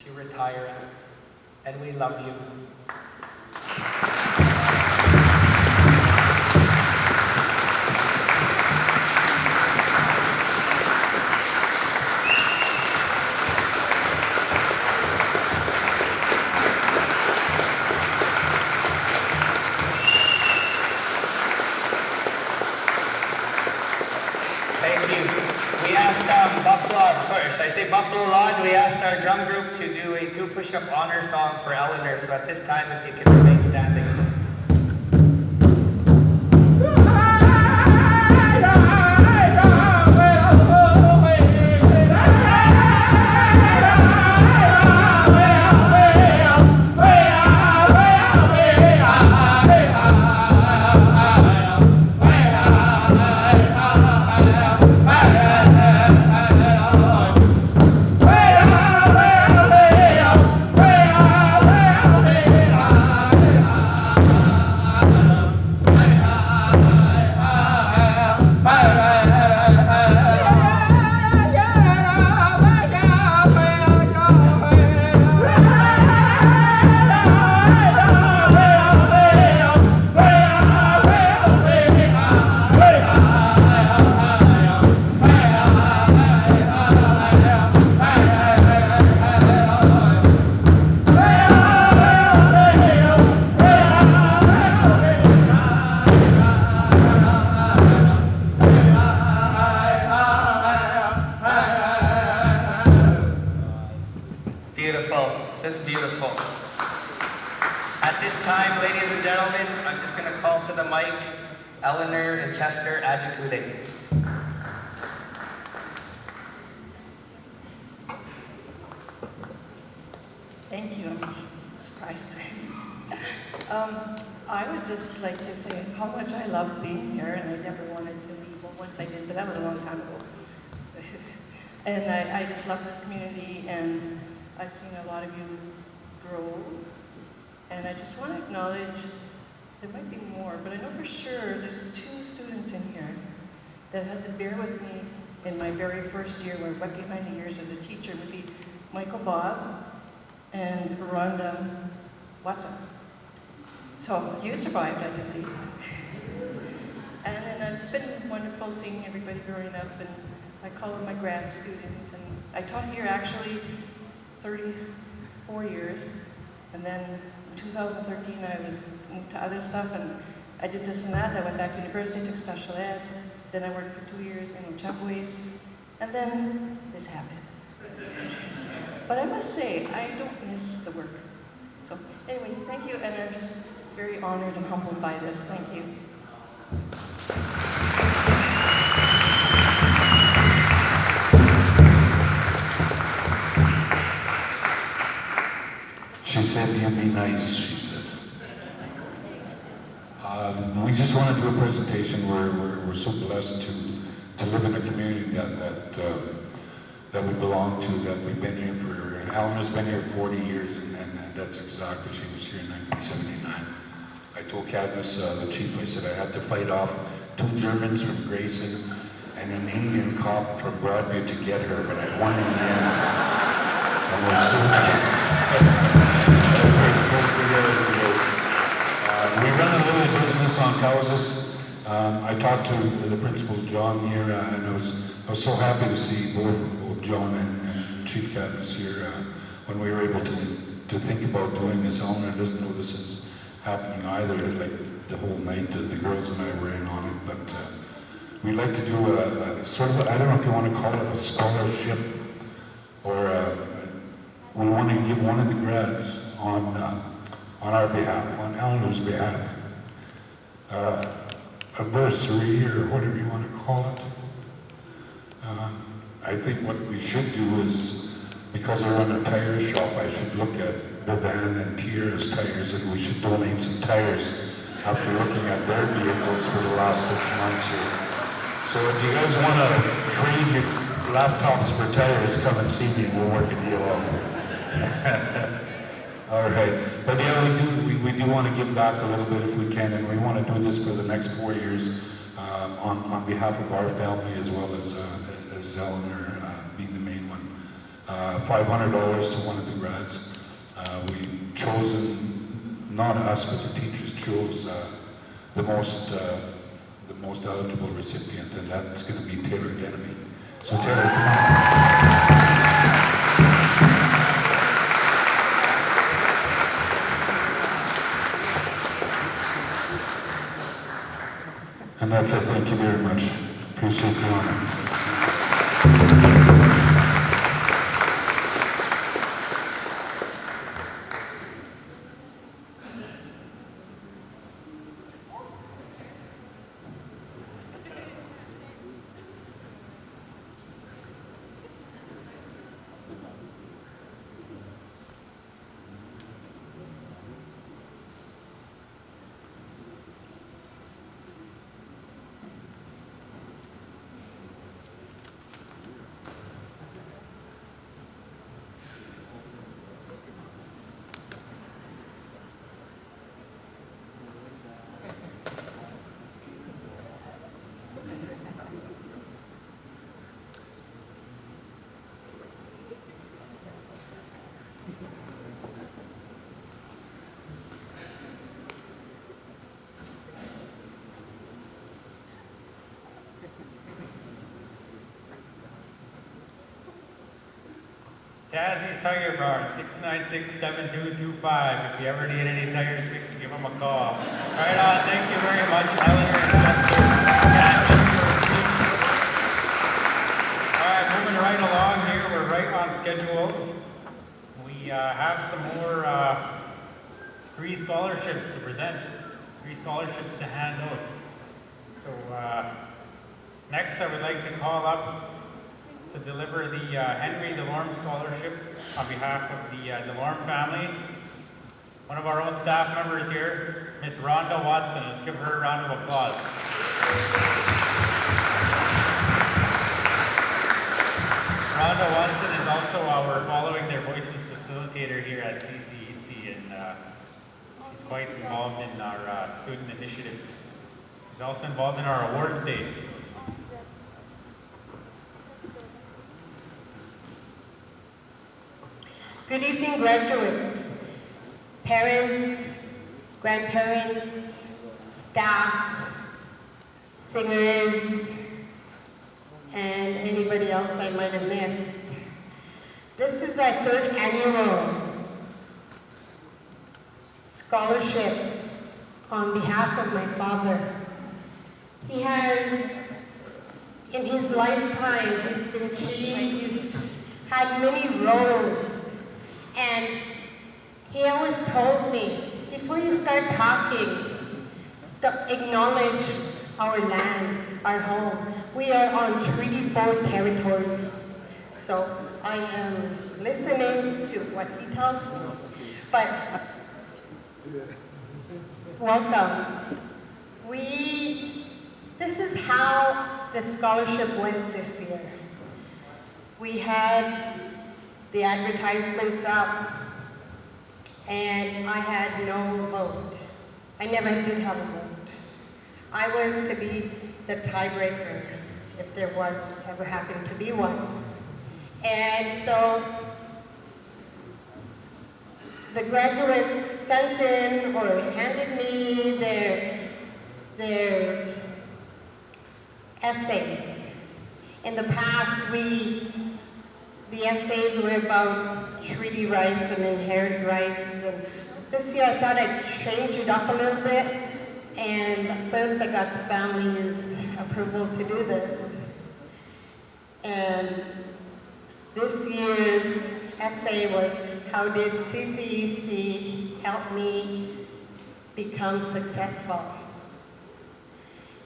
to retire, and we love you. Thank you. We asked should I say Buffalo Lodge? We asked our drum group to do a 2 push-up honor song for Eleanor. So at this time, if you can remain standing. Beautiful, just beautiful. At this time, ladies and gentlemen, I'm just going to call to the mic Eleanor and Chester Ajakude. Thank you. I'm surprised. I would just like to say how much I love being here, and I never wanted to leave. Well, once I did, but that was a long time ago. And I just love this community, and I've seen a lot of you grow. And I just want to acknowledge, there might be more, but I know for sure there's 2 students in here that had to bear with me in my very first year, or wet behind the years as a teacher, would be Michael Bob and Rhonda Watson. So you survived, I can see. And it's been wonderful seeing everybody growing up, and I call them my grad students. And I taught here actually 34 years, and then in 2013 I was moved to other stuff, and I did this and that. I went back to university, took special ed, then I worked for 2 years in Ochapois, and then this happened. But I must say, I don't miss the work. So anyway, thank you, and I'm just very honored and humbled by this. Thank you. She said, "You be nice," she says. We just want to do a presentation where we're so blessed to live in a community that we belong to, that we've been here for. Eleanor's been here 40 years, and that's exactly, she was here in 1979. I told Cadmus, the chief, I said I had to fight off 2 Germans from Greyden and an Indian cop from Broadview to get her, but I won in the end. And we're still together. We run a little business on houses. I talked to the principal, John, here, and I was so happy to see both John and Chief Cadmus here when we were able to think about doing this. Eleanor doesn't know this is happening either. Like the whole night, the girls and I were in on it, but we'd like to do a sort of, I don't know if you want to call it a scholarship, or we want to give one of the grads on our behalf, on Eleanor's behalf, a bursary or whatever you want to call it. I think what we should do is, because I run a tire shop, I should look at Bevan and Tierra's tires, and we should donate some tires after looking at their vehicles for the last 6 months here. So if you guys want to trade your laptops for tires, come and see me and we'll work a deal out. All right, but yeah, we do want to give back a little bit if we can, and we want to do this for the next 4 years on behalf of our family, as well as Eleanor being the main one. $500 to one of the grads. We chosen, not us, but the teachers chose the most eligible recipient, and that's going to be Taylor Denemy. So Taylor, come on. And that's it. Thank you very much. Appreciate the honor. Jazzy's Tire Bar, 696-7225. If you ever need any tires fixed, give them a call. Right on, thank you very much, Eleanor and Chester. All right, moving right along here, we're right on schedule. We have some more free scholarships to present, free scholarships to hand out. So next I would like to call up to deliver the Henry DeLorme Scholarship on behalf of the DeLorme family. One of our own staff members here, Miss Rhonda Watson. Let's give her a round of applause. Rhonda Watson is also our Following Their Voices facilitator here at CCEC, and she's quite involved in our student initiatives. She's also involved in our awards day. Good evening, graduates, parents, grandparents, staff, singers, and anybody else I might have missed. This is our third annual scholarship on behalf of my father. He has, in his lifetime, achieved, had many roles. And he always told me, before you start talking, acknowledge our land, our home. We are on Treaty 4 territory. So I am listening to what he tells me. But welcome. This is how the scholarship went this year. We had the advertisements up, and I had no vote. I never did have a vote. I was to be the tiebreaker if there was ever happened to be one. And so the graduates sent in or handed me their essays. In the past, the essays were about treaty rights and inherent rights, and this year I thought I'd change it up a little bit, and first I got the family's approval to do this. And this year's essay was, how did CCEC help me become successful?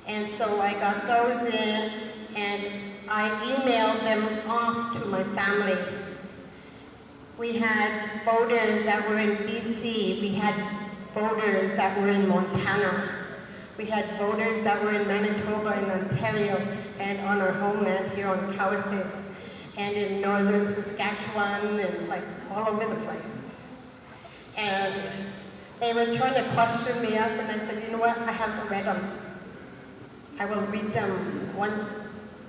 And so I got those in, and I emailed them off to my family. We had voters that were in BC, we had voters that were in Montana, we had voters that were in Manitoba and Ontario, and on our homeland here on Cowessess, and in northern Saskatchewan, and like all over the place. And they were trying to question me up, and I said, you know what, I haven't read them. I will read them once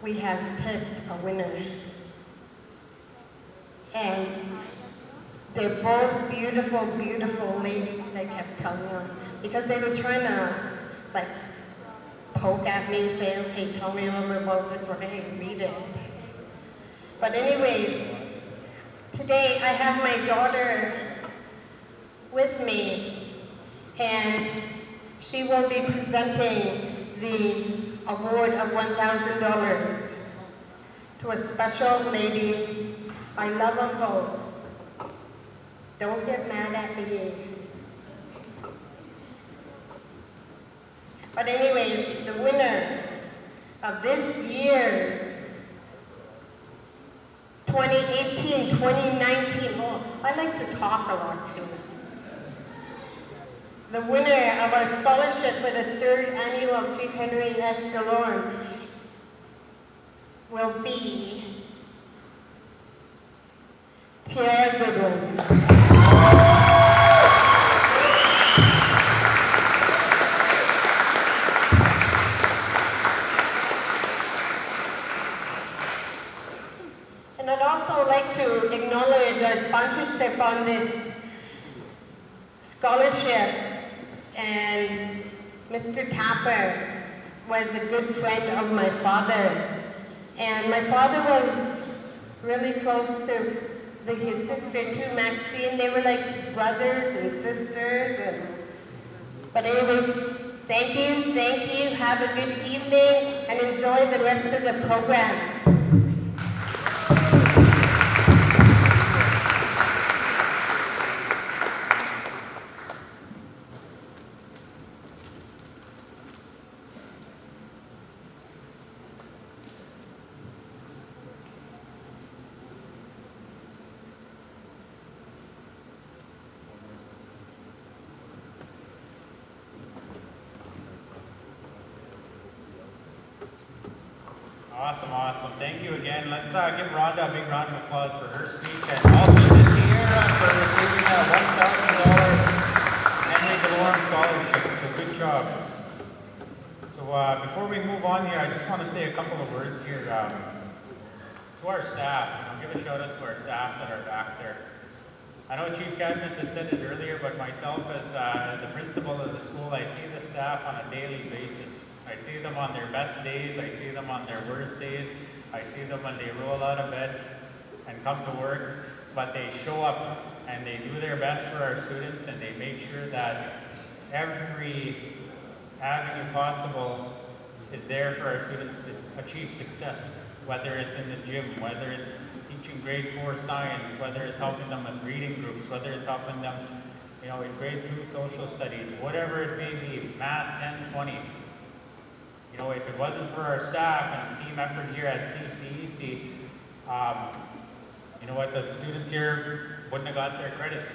we have picked a winner. And they're both beautiful, beautiful ladies, I kept telling them, because they were trying to, like, poke at me, saying, hey, tell me a little bit about this, or hey, read it. But anyways, today I have my daughter with me, and she will be presenting the award of $1,000 to a special lady. I love them both. Don't get mad at me. But anyway, the winner of this year's 2018-2019, oh, I like to talk a lot too. The winner of our scholarship for the 3rd annual Chief Henry S. DeLorme will be Tara Goodwin. And I'd also like to acknowledge our sponsorship on this scholarship. And Mr. Tapper was a good friend of my father. And my father was really close to his sister too, Maxine. They were like brothers and sisters. But anyways, thank you, have a good evening, and enjoy the rest of the program. Awesome. Thank you again. Let's give Rhonda a big round of applause for her speech, and also to Tierra for receiving a $1,000 Henry DeLorme scholarship. So good job. So before we move on here, I just want to say a couple of words here to our staff. I'll give a shout out to our staff that are back there. I know Chief Cadmus had said it earlier, but myself as the principal of the school, I see the staff on a daily basis. I see them on their best days, I see them on their worst days, I see them when they roll out of bed and come to work, but they show up and they do their best for our students, and they make sure that every avenue possible is there for our students to achieve success, whether it's in the gym, whether it's teaching grade 4 science, whether it's helping them with reading groups, whether it's helping them, in grade 2 social studies, whatever it may be, math 10, 20. If it wasn't for our staff and team effort here at CCEC, the students here wouldn't have got their credits.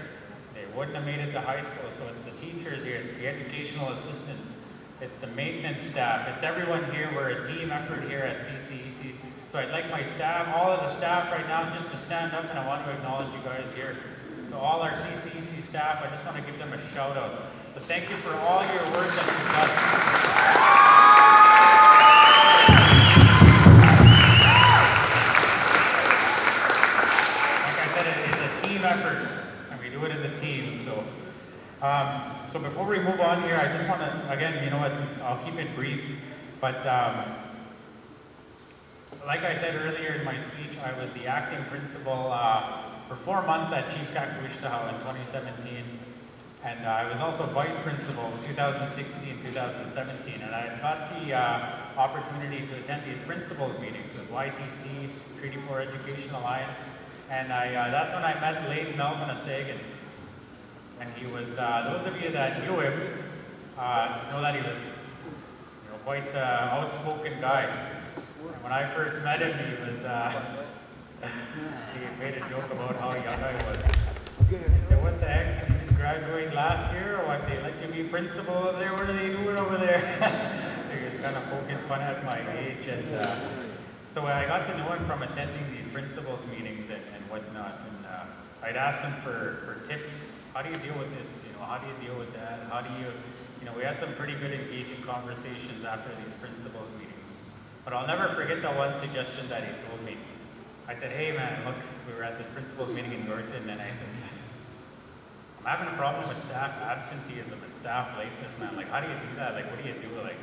They wouldn't have made it to high school. So it's the teachers here, it's the educational assistants, it's the maintenance staff, it's everyone here. We're a team effort here at CCEC. So I'd like my staff, all of the staff right now, just to stand up, and I want to acknowledge you guys here. So all our CCEC staff, I just want to give them a shout out. So thank you for all your work that you've done. Effort, and we do it as a team. So before we move on here, I just want to, again, I'll keep it brief, but like I said earlier in my speech, I was the acting principal for 4 months at Chief Kakawishtaha in 2017, and I was also vice principal in 2016, 2017, and I got the opportunity to attend these principals meetings with YTC, Treaty for Education Alliance. And that's when I met late Melvin Asagan. And he was, those of you that knew him, know that he was quite an outspoken guy. And when I first met him, he made a joke about how young I was. He said, what the heck, did you just graduate last year, or what, they let you be principal over there? What are they doing over there? So he was kind of poking fun at my age. And so I got to know him from attending these principals meetings and whatnot, and I'd asked him for tips. How do you deal with this? How do you deal with that? How do you, we had some pretty good engaging conversations after these principals meetings. But I'll never forget the one suggestion that he told me. I said, hey man, look, we were at this principal's meeting in Yorkton, and I said, I'm having a problem with staff absenteeism and staff lateness, man. Like, how do you do that? Like, what do you do? Like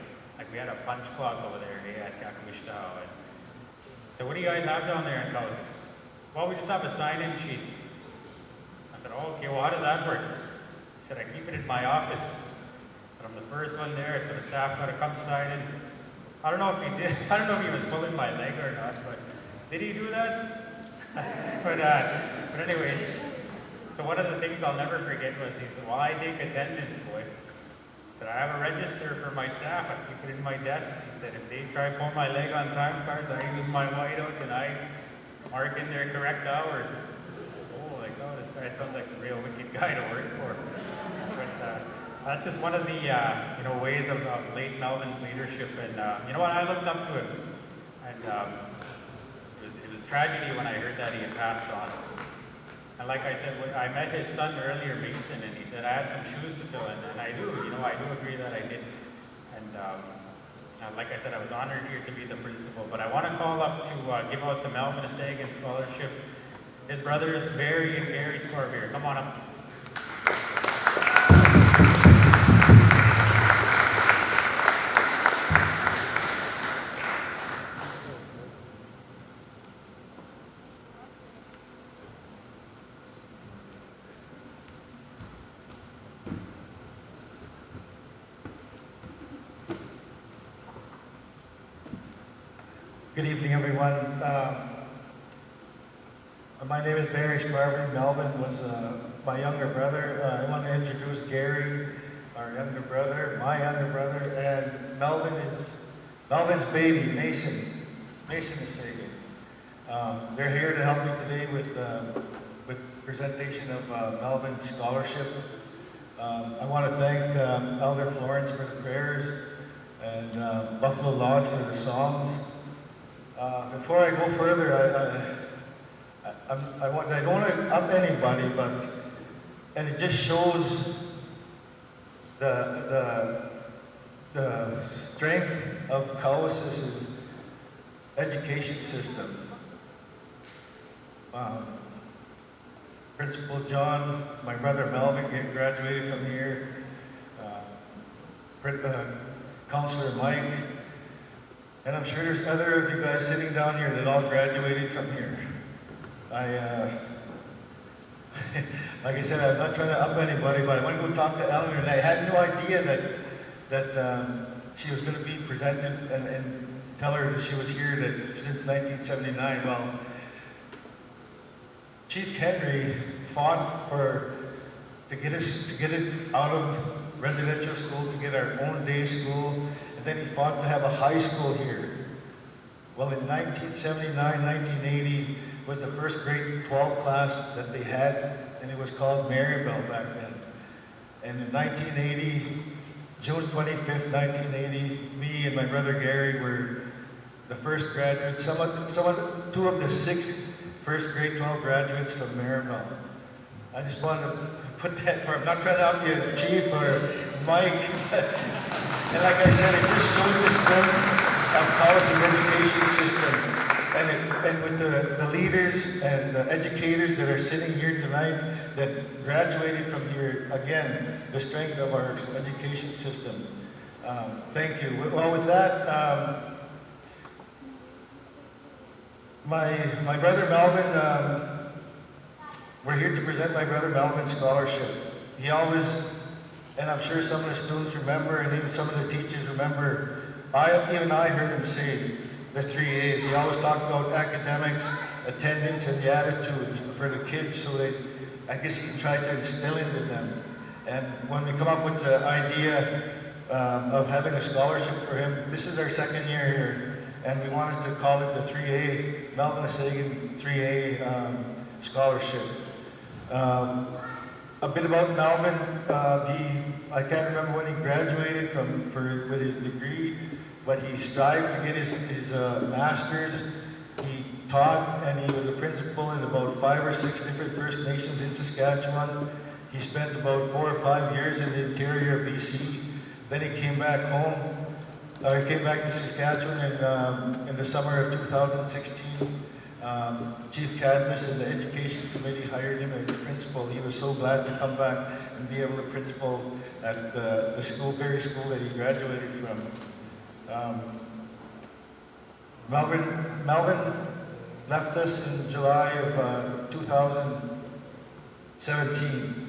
we had a punch clock over there at Kakawishta. And so what do you guys have down there in Kausas? Well, we just have a sign-in sheet. I said, oh, okay, well, how does that work? He said, I keep it in my office. But I'm the first one there, so the staff got to come sign in. I don't know if he did. I don't know if he was pulling my leg or not, but did he do that? but anyways, so one of the things I'll never forget was he said, well, I take attendance, boy. He said, I have a register for my staff. I keep it in my desk. He said, if they try to pull my leg on time cards, I use my whiteout and I mark in their correct hours. Oh, like, oh, this guy sounds like a real wicked guy to work for. But that's just one of the ways of late Melvin's leadership. And you know what? I looked up to him, and it was tragedy when I heard that he had passed on. And like I said, I met his son earlier, Mason, and he said I had some shoes to fill in, and I do agree that I did. And like I said, I was honored here to be the principal. But I want to call up to give out the Melvin Asagan Scholarship. His brothers, Barry and Gary Scorbier. Come on up. Good evening, everyone. My name is Barry Sparby. Melvin was my younger brother. I want to introduce Gary, our younger brother, my younger brother, and Melvin's baby, Mason Asagan. They're here to help me today with presentation of Melvin's scholarship. I want to thank Elder Florence for the prayers and Buffalo Lodge for the songs. Before I go further, I don't want to up anybody, and it just shows the strength of Kaosas' education system. Principal John, my brother Melvin graduated from here. Counselor Mike. And I'm sure there's other of you guys sitting down here that all graduated from here. Like I said, I'm not trying to up anybody, but I want to go talk to Eleanor, and I had no idea that she was going to be presented and tell her that she was here since 1979. Well, Chief Henry fought to get it out of residential school, to get our own day school. Then he fought to have a high school here. Well, in 1979, 1980 was the first grade 12 class that they had, and it was called Maryville back then. And in 1980, June 25th, 1980, me and my brother Gary were the first graduates, two of the 6 first grade 12 graduates from Maryville. I just wanted to put that I'm not trying to out you, Chief or Mike. And like I said, it just shows the strength of college and education system. And with the leaders and the educators that are sitting here tonight that graduated from here, again, the strength of our education system. Thank you. Well, with that, my brother Melvin, we're here to present my brother Melvin's scholarship. He always, and I'm sure some of the students remember, and even some of the teachers remember, even I heard him say the 3 A's. He always talked about academics, attendance, and the attitude for the kids, so I guess he tried to instill into them. And when we come up with the idea of having a scholarship for him, this is our 2nd year here, and we wanted to call it the 3A, Melvin Asagan 3A scholarship. A bit about Melvin, I can't remember when he graduated with his degree, but he strived to get his master's. He taught, and he was a principal in about 5 or 6 different First Nations in Saskatchewan. He spent about 4 or 5 years in the interior of BC. Then he came back home. He came back to Saskatchewan in the summer of 2016. Chief Cadmus and the Education Committee hired him as principal. He was so glad to come back and be able to principal at the school, very school that he graduated from. Melvin left us in July of 2017.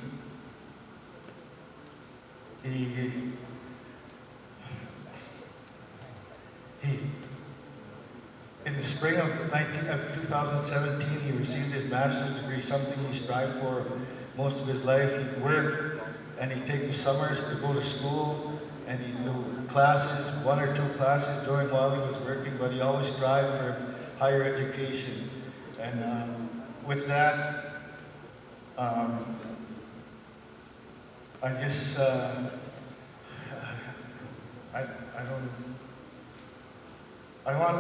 In the spring of 2017, he received his master's degree, something he strived for most of his life. He'd work and he'd take the summers to go to school, and he'd do classes, 1 or 2 classes during while he was working, but he always strived for higher education. And with that, I just, I want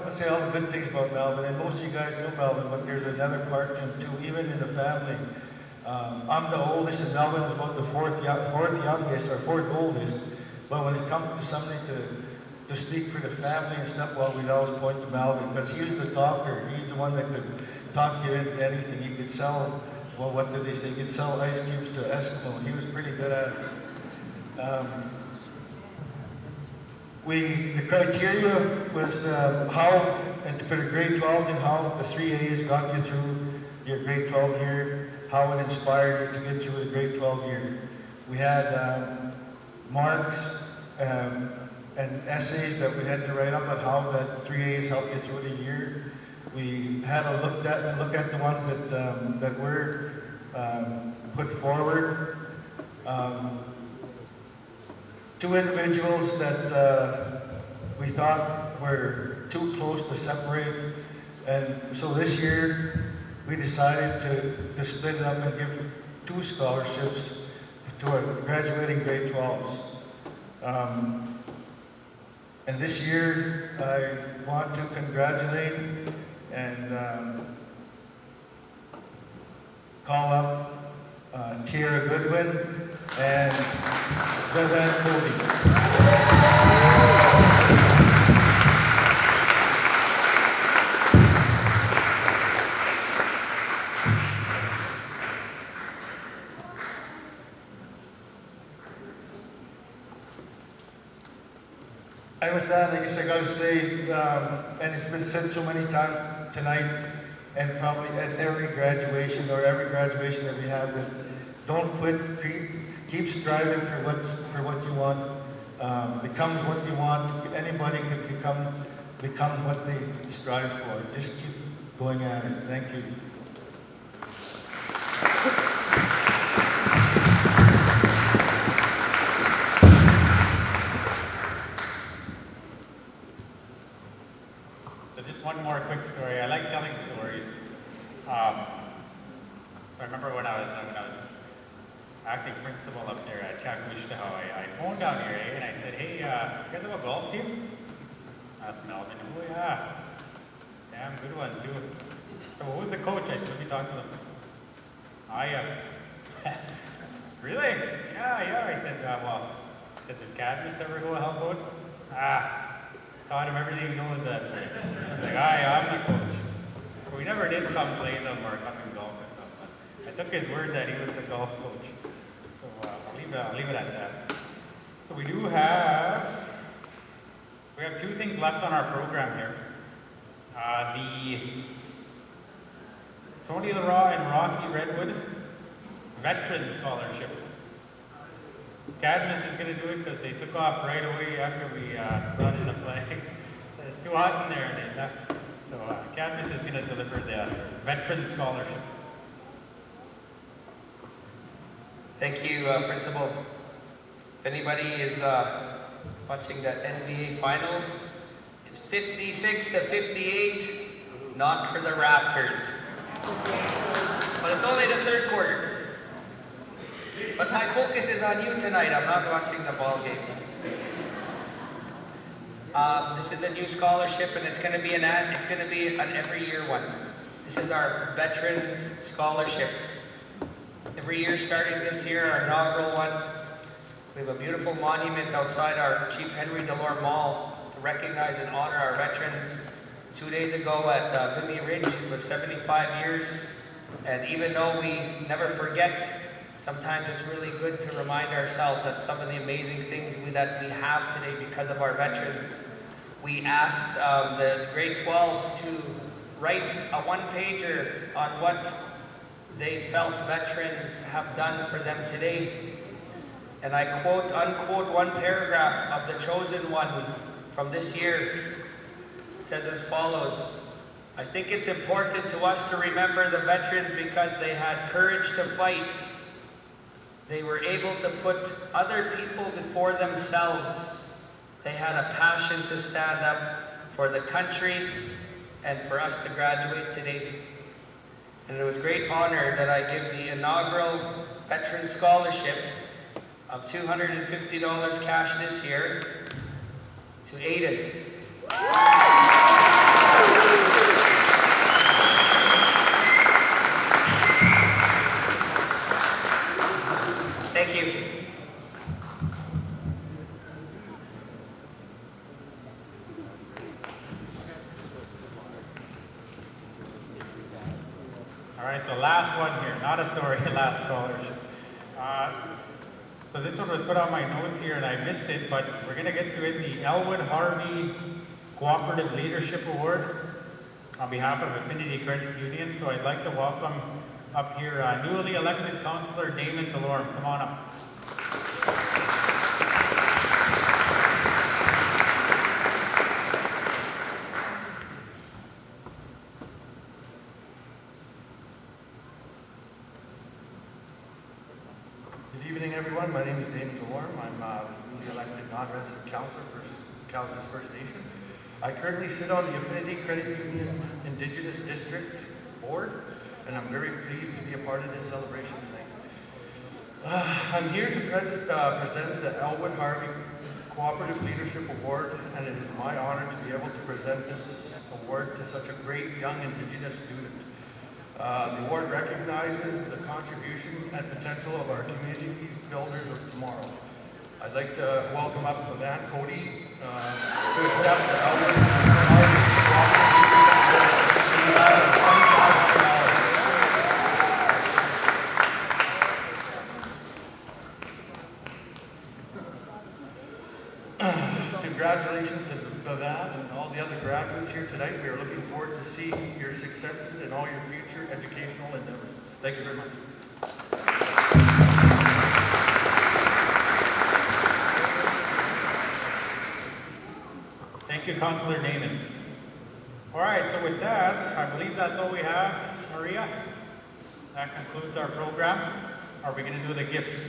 to say all the good things about Melvin, and most of you guys know Melvin, but there's another part to him too, even in the family. I'm the oldest, and Melvin is about the fourth youngest, or fourth oldest, but when it comes to something to speak for the family and stuff, well, we'd always point to Melvin, because he was the talker. He's the one that could talk you into anything. He could sell, well, what did they say? He could sell ice cubes to Eskimo. He was pretty good at it. The criteria was how, and for the grade 12s, and how the 3As got you through your grade 12 year, how it inspired you to get through the grade 12 year. We had marks and essays that we had to write up on how the 3As helped you through the year. We had a look at the ones that were put forward. 2 individuals that we thought were too close to separate, and so this year we decided to split it up and give 2 scholarships to our graduating grade 12s. And this year I want to congratulate and call up Tierra Goodwin and Greyden Cody. I was that, I guess I gotta say, and it's been said so many times tonight, and probably at every graduation or every graduation that we have, that don't quit, keep striving for what you want, become what you want. Anybody can become what they strive for. Just keep going at it. Thank you. So just one more quick story. I like telling stories. I remember when I was acting principal up there at Kakuishta, I phoned down here, and I said, hey, you guys have a golf team? Asked Melvin. Oh yeah, damn good one too. So who's the coach? I said, let me talk to them. I really? Yeah. I said, well, does Cadmus ever go help out? Taught him everything he knows that day. Like, I'm the coach. But we never did come play them or come and golf with them. But I took his word that he was the golf coach. So I'll leave it at that. So we have 2 things left on our program here. The Tony LaRaw and Rocky Redwood Veteran Scholarship. Cadmus is going to do it because they took off right away after we brought in the flags. It's too hot in there and they left. So Cadmus is going to deliver the Veteran Scholarship. Thank you, Principal. If anybody is watching the NBA Finals, it's 56-58, not for the Raptors. But it's only the 3rd quarter. But my focus is on you tonight. I'm not watching the ball game. This is a new scholarship, and it's going to be an every year one. This is our Veterans Scholarship. Every year, starting this year, our inaugural one. We have a beautiful monument outside our Chief Henry Delore Mall to recognize and honor our veterans. 2 days ago at Vinny Ridge. It was 75 years, and even though we never forget, sometimes it's really good to remind ourselves that some of the amazing things that we have today because of our veterans. We asked the grade 12s to write a one-pager on what they felt veterans have done for them today. And I quote, unquote, one paragraph of the chosen one from this year. It says as follows: I think it's important to us to remember the veterans because they had courage to fight. They were able to put other people before themselves. They had a passion to stand up for the country and for us to graduate today. And it was great honor that I give the inaugural Veteran Scholarship of $250 cash this year to Aiden. Thank you. All right, so last one here, not a story, last scholarship. So this one was put on my notes here and I missed it, but we're gonna get to it, the Elwood Harvey Cooperative Leadership Award on behalf of Affinity Credit Union. So I'd like to welcome up here newly elected Councillor Damon Delorme. Come on up. Good evening, everyone. My name is David Delorme. I'm newly elected non-resident councillor for Calgary First Nation. I currently sit on the Affinity Credit Union Indigenous District Board, and I'm very pleased to be a part of this celebration tonight. I'm here to present the Elwood Harvey Cooperative Leadership Award, and it is my honor to be able to present this award to such a great young Indigenous student. The award recognizes the contribution and potential of our community's builders of tomorrow. I'd like to welcome up Van Cody to accept the Elwood Harvey $20,000. Congratulations to Van and all the other graduates here tonight. We are looking forward to seeing your successes in all your future educational endeavors. Thank you very much. Thank you, Councillor Damon. All right, so with that, I believe that's all we have, Maria. That concludes our program. Are we going to do the gifts?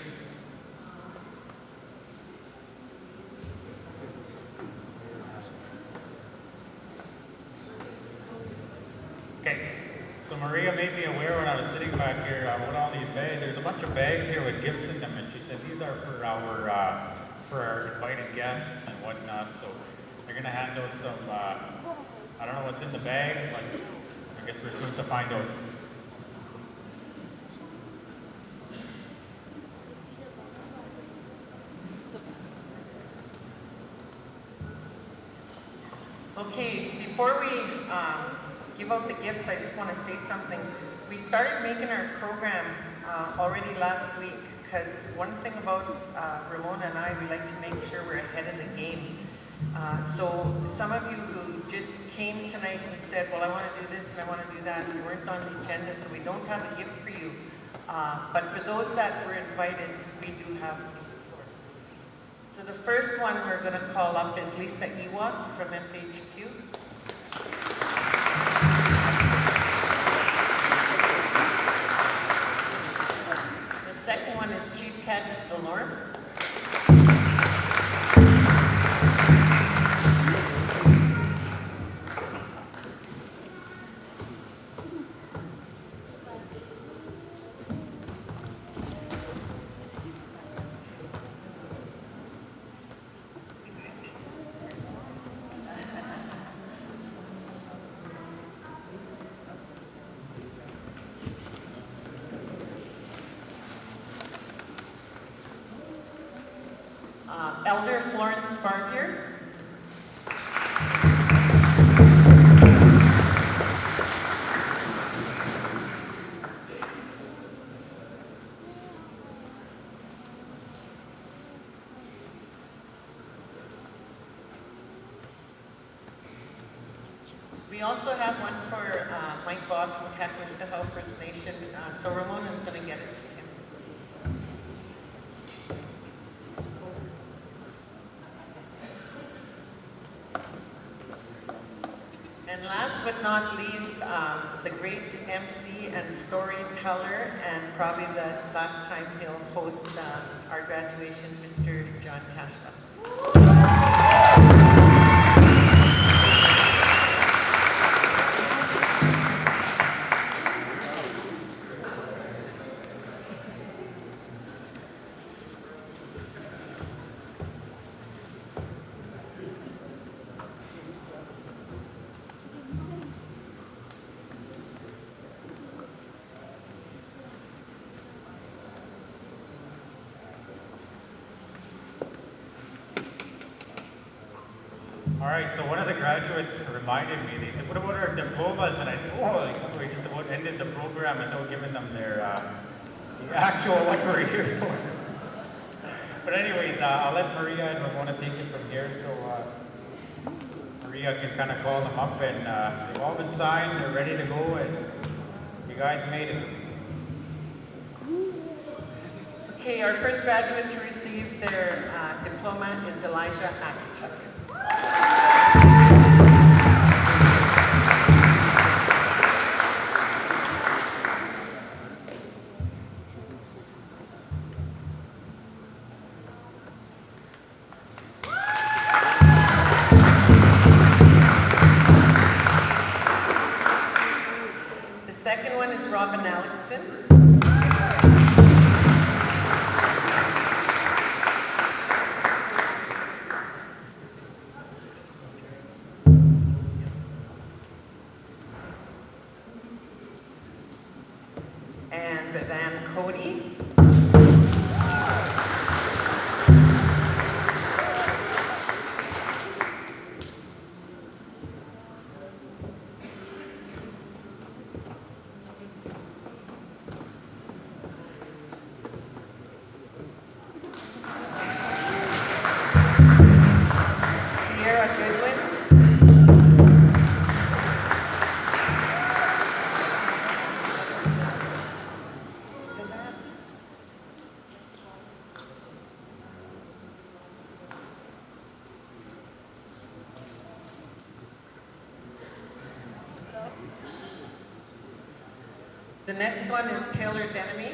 Okay, so Maria made me aware when I was sitting back here with all these bags. There's a bunch of bags here with gifts in them, and she said these are for our invited guests and whatnot. So they're gonna hand out some. I don't know what's in the bags, but I guess we're soon to find out. Okay, before we give out the gifts, I just want to say something. We started making our program already last week, because one thing about Ramona and I, we like to make sure we're ahead of the game. So some of you who just came tonight and said, well, I want to do this and I want to do that, you weren't on the agenda, so we don't have a gift for you. But for those that were invited, we do have. So the first one we're going to call up is Lisa Ewok from FHQ. The second one is Chief Cadmus Delorme. Elder Florence Sparvier. We also have one for Mike Bob from Kakwishta First Nation, so Ramona's going to get it to him. And last but not least, the great MC and storyteller, and probably the last time he'll host our graduation, Mr. John Kashba. All right, so one of the graduates reminded me, they said, what about our diplomas? And I said, oh, like, we just about ended the program without giving them their the actual what we're here for. But anyways, I'll let Maria and Ramona take it from here, so Maria can kind of call them up, and they've all been signed, they're ready to go, and you guys made it. Okay, our first graduate to receive their diploma is Elijah Akichuk. The second one is Robin Alexson. And then Cody. Sierra Goodwin. The next one is Taylor Denemy.